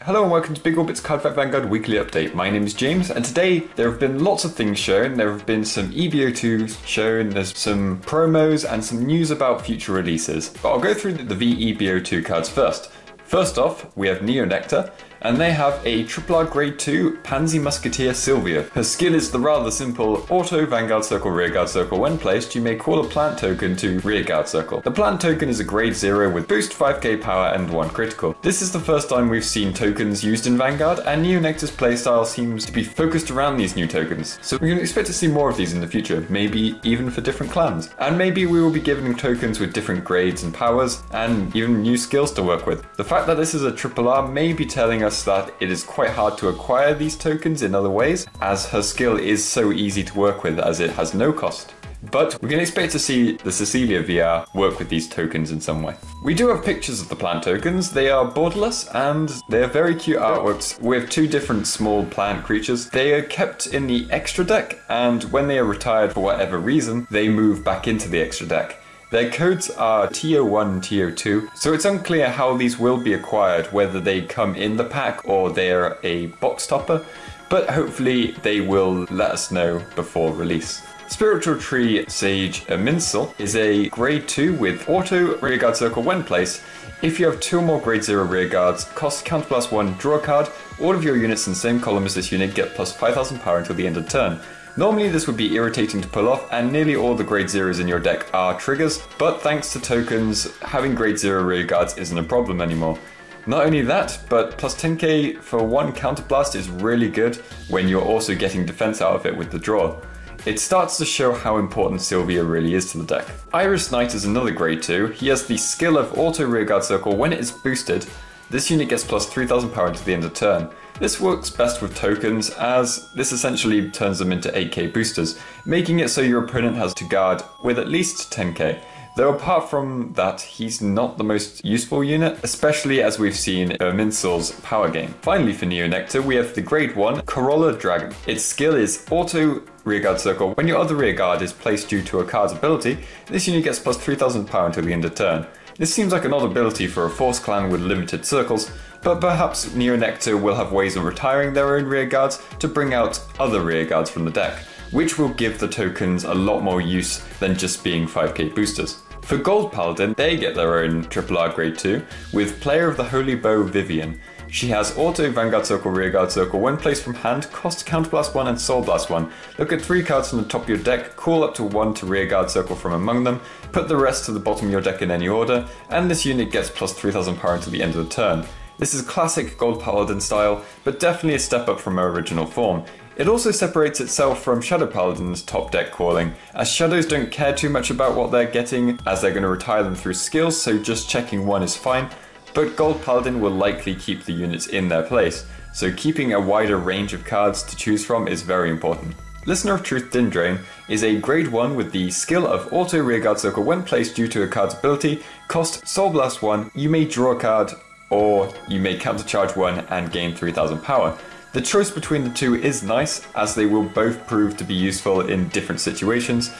Hello and welcome to Big Orbit's Cardfight Vanguard weekly update. My name is James and today there have been lots of things shown. There have been some EB02 shown, there's some promos and some news about future releases. But I'll go through the V-EB02 cards first. First off, we have Nectar, and they have a RRR Grade 2 Pansy Musketeer Sylvia. Her skill is the rather simple auto Vanguard Circle Rearguard Circle. When placed, you may call a plant token to Rearguard Circle. The plant token is a grade 0 with boost 5k power and 1 critical. This is the first time we've seen tokens used in Vanguard, and Nectar's playstyle seems to be focused around these new tokens. So we can expect to see more of these in the future, maybe even for different clans. And maybe we will be given tokens with different grades and powers, and even new skills to work with. The fact that this is a RRR may be telling us that it is quite hard to acquire these tokens in other ways, as her skill is so easy to work with as it has no cost. But we can expect to see the Cecilia VR work with these tokens in some way. We do have pictures of the plant tokens. They are borderless and they are very cute artworks with two different small plant creatures. They are kept in the extra deck, and when they are retired for whatever reason, they move back into the extra deck. Their codes are TO1 and TO2, so it's unclear how these will be acquired, whether they come in the pack or they're a box topper, but hopefully they will let us know before release. Spiritual Tree Sage Minsel is a grade 2 with auto rearguard circle when placed. If you have 2 or more grade 0 rearguards, cost counter +1, draw a card, all of your units in the same column as this unit get plus 5000 power until the end of turn. Normally this would be irritating to pull off, and nearly all the grade 0s in your deck are triggers, but thanks to tokens, having grade 0 rearguards isn't a problem anymore. Not only that, but plus 10k for 1 counterblast is really good when you're also getting defense out of it with the draw. It starts to show how important Sylvia really is to the deck. Iris Knight is another grade 2. He has the skill of auto rearguard circle. When it is boosted, this unit gets plus 3000 power until the end of turn. This works best with tokens, as this essentially turns them into 8k boosters, making it so your opponent has to guard with at least 10k. Though apart from that, he's not the most useful unit, especially as we've seen Minsel's power gain. Finally for Nectar, we have the grade 1 Corolla Dragon. Its skill is auto rearguard circle. When your other rearguard is placed due to a card's ability, this unit gets plus 3000 power until the end of turn. This seems like an odd ability for a Force clan with limited circles, but perhaps Nectar will have ways of retiring their own rearguards to bring out other rearguards from the deck, which will give the tokens a lot more use than just being 5k boosters. For Gold Paladin, they get their own RRR Grade 2 with Player of the Holy Bow Vivian. She has auto Vanguard Circle Rearguard Circle. When placed from hand, cost Counterblast 1 and Soul Blast 1. Look at 3 cards from the top of your deck, call up to 1 to Rearguard Circle from among them, put the rest to the bottom of your deck in any order, and this unit gets plus 3000 power until the end of the turn. This is classic Gold Paladin style, but definitely a step up from her original form. It also separates itself from Shadow Paladin's top deck calling, as Shadows don't care too much about what they're getting, as they're going to retire them through skills, so just checking 1 is fine. But Gold Paladin will likely keep the units in their place, so keeping a wider range of cards to choose from is very important. Listener of Truth Dindrain is a grade 1 with the skill of auto rearguard circle. When placed due to a card's ability, cost Soul Blast 1, you may draw a card, or you may countercharge 1 and gain 3000 power. The choice between the two is nice, as they will both prove to be useful in different situations.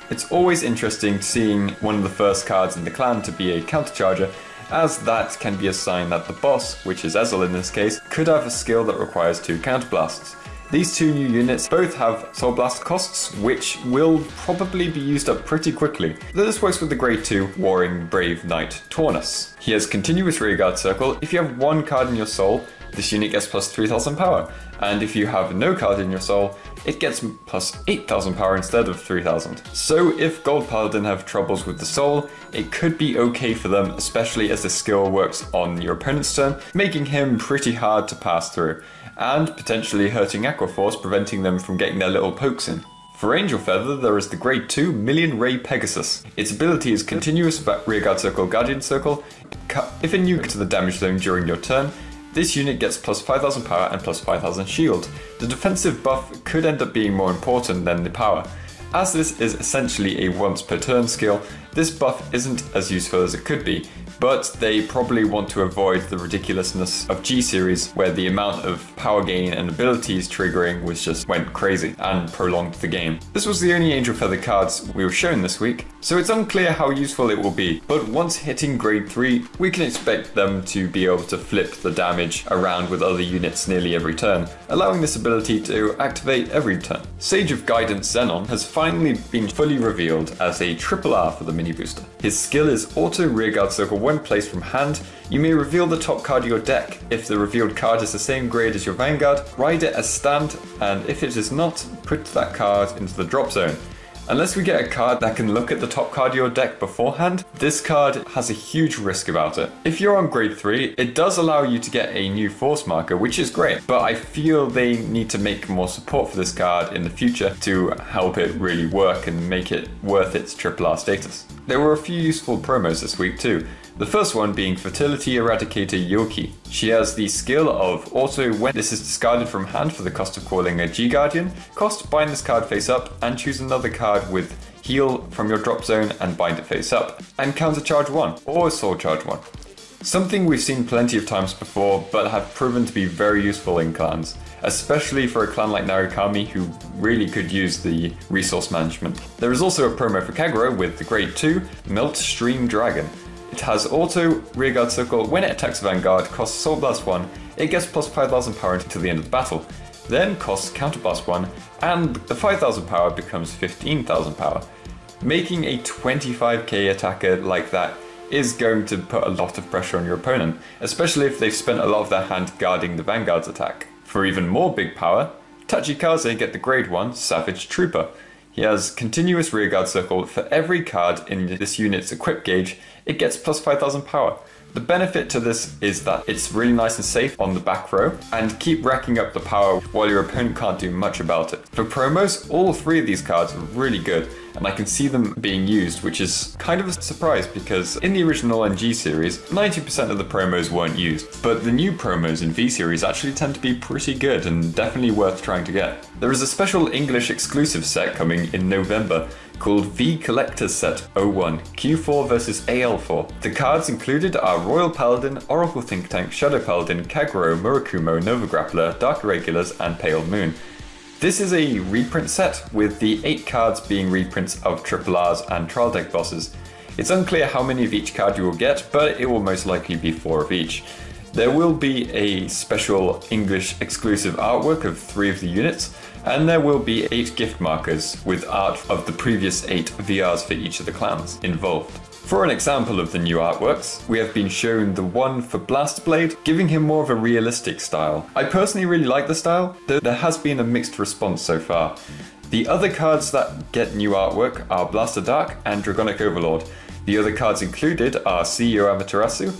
It's always interesting seeing one of the first cards in the clan to be a countercharger, as that can be a sign that the boss, which is Ezel in this case, could have a skill that requires 2 counterblasts. These two new units both have Soul Blast costs, which will probably be used up pretty quickly. This works with the grade 2 Warring Brave Knight Taunus. He has continuous rearguard circle. If you have 1 card in your soul, this unit gets plus 3000 power, and if you have no card in your soul, it gets plus 8000 power instead of 3000. So if Gold Paladin have troubles with the soul, it could be okay for them, especially as the skill works on your opponent's turn, making him pretty hard to pass through, and potentially hurting Aquaforce, preventing them from getting their little pokes in. For Angel Feather, there is the grade 2 Million Ray Pegasus. Its ability is continuous rearguard circle Guardian Circle. If a nuke to the damage zone during your turn, this unit gets plus 5000 power and plus 5000 shield. The defensive buff could end up being more important than the power. As this is essentially a once per turn skill, this buff isn't as useful as it could be, but they probably want to avoid the ridiculousness of G series where the amount of power gain and abilities triggering went crazy and prolonged the game. This was the only Angel Feather cards we were shown this week, so it's unclear how useful it will be, but once hitting grade 3, we can expect them to be able to flip the damage around with other units nearly every turn, allowing this ability to activate every turn. Sage of Guidance Xenon has finally been fully revealed as a triple R for the mini booster. His skill is Auto Rearguard Circle when placed from hand. You may reveal the top card of your deck. If the revealed card is the same grade as your Vanguard, ride it as stand, and if it is not, put that card into the drop zone. Unless we get a card that can look at the top card of your deck beforehand, this card has a huge risk about it. If you're on grade 3, it does allow you to get a new force marker, which is great, but I feel they need to make more support for this card in the future to help it really work and make it worth its triple R status. There were a few useful promos this week too. The first one being Fertility Eradicator Yoki. She has the skill of Auto when this is discarded from hand for the cost of calling a G-Guardian, cost bind this card face up and choose another card with heal from your drop zone and bind it face up, and counter charge 1 or soul charge 1. Something we've seen plenty of times before but have proven to be very useful in clans, especially for a clan like Narukami who really could use the resource management. There is also a promo for Kagero with the grade 2 Melt Stream Dragon. It has Auto Rearguard Circle when it attacks Vanguard, costs Soul Blast 1, it gets plus 5000 power until the end of the battle, then costs Counter Blast 1, and the 5000 power becomes 15,000 power. Making a 25k attacker like that is going to put a lot of pressure on your opponent, especially if they've spent a lot of their hand guarding the Vanguard's attack. For even more big power, Tachikaze get the grade 1 Savage Trooper. He has continuous rearguard circle for every card in this unit's equip gauge, it gets plus 5000 power. The benefit to this is that it's really nice and safe on the back row and keep racking up the power while your opponent can't do much about it. For promos, all three of these cards are really good and I can see them being used, which is kind of a surprise because in the original NG series, 90% of the promos weren't used, but the new promos in V series actually tend to be pretty good and definitely worth trying to get. There is a special English exclusive set coming in November called V Collector's Set 01, Q4 vs AL4. The cards included are Royal Paladin, Oracle Think Tank, Shadow Paladin, Kagero, Murakumo, Nova Grappler, Dark Irregulars, and Pale Moon. This is a reprint set, with the 8 cards being reprints of Triple R's and Trial Deck bosses. It's unclear how many of each card you will get, but it will most likely be 4 of each. There will be a special English exclusive artwork of 3 of the units, and there will be 8 gift markers with art of the previous 8 VRs for each of the clans involved. For an example of the new artworks, we have been shown the one for Blaster Blade, giving him more of a realistic style. I personally really like the style, though there has been a mixed response so far. The other cards that get new artwork are Blaster Dark and Dragonic Overlord. The other cards included are CEO Amaterasu,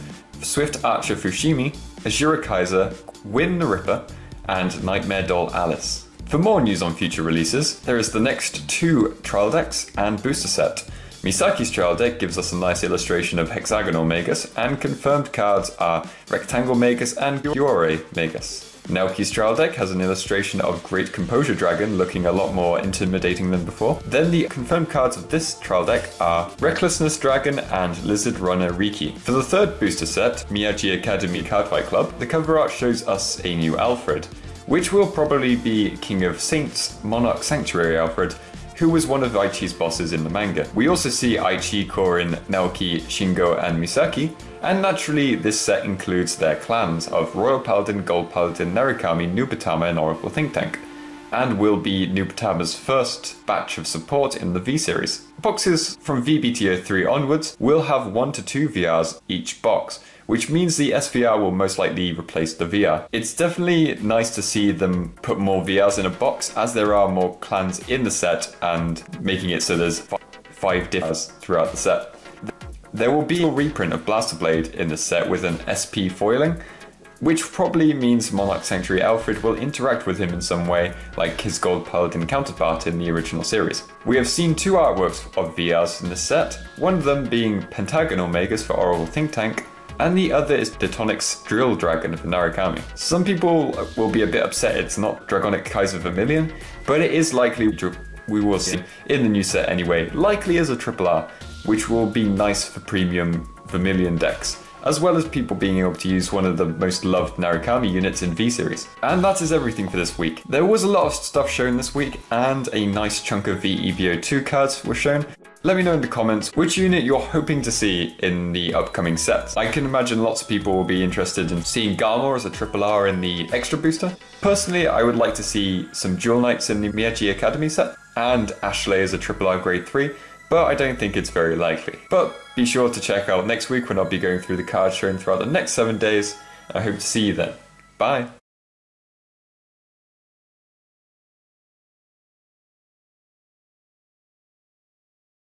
Swift Archer Fushimi, Azura Kaiser, Win the Ripper, and Nightmare Doll Alice. For more news on future releases, there is the next 2 trial decks and booster set. Misaki's trial deck gives us a nice illustration of Hexagonal Magus, and confirmed cards are Rectangle Magus and Gyore Magus. Naoki's trial deck has an illustration of Great Composure Dragon looking a lot more intimidating than before. Then the confirmed cards of this trial deck are Recklessness Dragon and Lizard Runner Riki. For the 3rd booster set, Miyagi Academy Cardfight Club, the cover art shows us a new Alfred, which will probably be King of Saints Monarch Sanctuary Alfred, who was one of Aichi's bosses in the manga. We also see Aichi, Korin, Naoki, Shingo, and Misaki, and naturally this set includes their clans of Royal Paladin, Gold Paladin, Narukami, Nubitama, and Oracle Think Tank, and will be Nubitama's first batch of support in the V series. Boxes from V-EB03 onwards will have 1 to 2 VRs each box, which means the SVR will most likely replace the VR. It's definitely nice to see them put more VRs in a box, as there are more clans in the set and making it so there's 5 differs throughout the set. There will be a reprint of Blaster Blade in the set with an SP foiling, which probably means Monarch Sanctuary Alfred will interact with him in some way, like his Gold Paladin counterpart in the original series. We have seen 2 artworks of VRs in this set, one of them being Pentagonal Magus for Oracle Think Tank, and the other is Detonic's Drill Dragon for Narukami. Some people will be a bit upset it's not Dragonic Kaiser Vermilion, but it is likely we will see in the new set anyway, likely as a triple R, which will be nice for premium Vermilion decks, as well as people being able to use one of the most loved Narukami units in V-Series. And that is everything for this week. There was a lot of stuff shown this week, and a nice chunk of V-EB03 cards were shown. Let me know in the comments which unit you're hoping to see in the upcoming sets. I can imagine lots of people will be interested in seeing Galmor as a triple R in the extra booster. Personally, I would like to see some Dual Knights in the Miyaji Academy set, and Ashley as a triple R grade 3, but I don't think it's very likely. But be sure to check out next week when I'll be going through the cards shown throughout the next 7 days. I hope to see you then. Bye!